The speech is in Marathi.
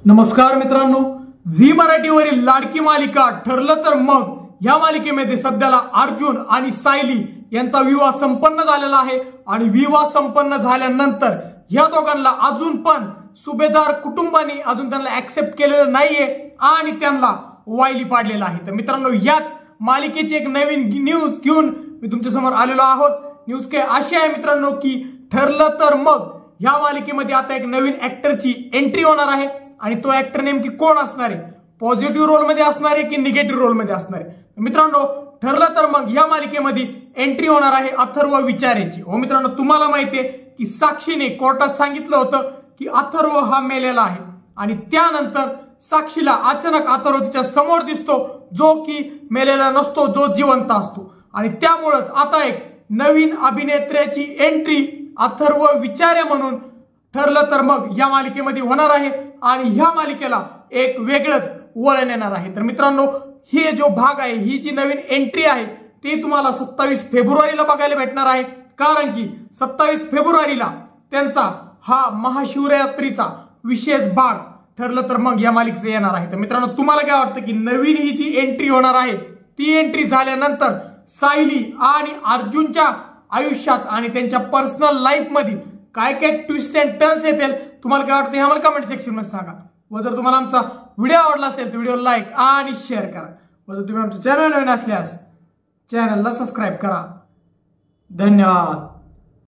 नमस्कार मित्रांनो, झी मराठीवरील लाडकी मालिका ठरलं तर मग या मालिकेमध्ये सध्याला अर्जुन आणि सायली यांचा विवाह संपन्न झालेला आहे आणि विवाह संपन्न झाल्यानंतर या दोघांना अजून पण सुभेदार कुटुंबाने अजून त्यांना ऍक्सेप्ट केलेलं नाहीये आणि त्यांना वायली पाडलेलं आहे। तर मित्रांनो, याच मालिकेची एक नवीन न्यूज घेऊन मी तुमच्या समोर आलेलो आहोत। न्यूज काय अशी आहे मित्रांनो की ठरलं तर मग या मालिकेमध्ये आता एक नवीन ऍक्टरची एंट्री होणार आहे आणि तो ऍक्टर नेमकी कोण असणार आहे, पॉझिटिव्ह रोल मध्ये असणार आहे की निगेटिव्ह रोल मध्ये असणार आहे। मित्रांनो, ठरलं तर मग या मालिकेमध्ये एंट्री होणार आहे अथर्व विचारेची। हो मित्रांनो, तुम्हाला माहितीये की साक्षीने कोर्टात सांगितलं होतं की अथर्व हा मेलेला आहे आणि त्यानंतर साक्षीला अचानक अथर्व तिच्या समोर दिसतो जो की मेलेला नसतो, जो जिवंत असतो आणि त्यामुळेच आता एक नवीन अभिनेत्र्याची एंट्री अथर्व विचारे म्हणून ठरलं तर मग या मालिकेमध्ये होणार आहे आणि ह्या मालिकेला एक वेगळंच वळण येणार आहे। तर मित्रांनो, ही जो भाग आहे, ही जी नवीन एंट्री आहे ती तुम्हाला 27 फेब्रुवारीला बघायला भेटणार आहे, कारण की 27 फेब्रुवारीला त्यांचा हा महाशिवरात्रीचा विशेष भाग ठरलं तर मग या मालिकेचं येणार आहे। तर मित्रांनो, तुम्हाला काय वाटतं की नवीन ही जी एंट्री होणार आहे ती एंट्री झाल्यानंतर सायली आणि अर्जुनच्या आयुष्यात आणि त्यांच्या पर्सनल लाईफ मध्ये काय काय ट्विस्ट अँड टर्न्स येतील, तुम्हाला काय वाटतं हे आम्हाला कमेंट सेक्शन मध्ये सांगा। व जर तुम्हाला आमचा व्हिडिओ आवडला असेल तर व्हिडिओ लाईक आणि शेअर करा व जर तुम्ही आमच्या चॅनल नवीन असल्यास चॅनलला सबस्क्राईब करा। धन्यवाद।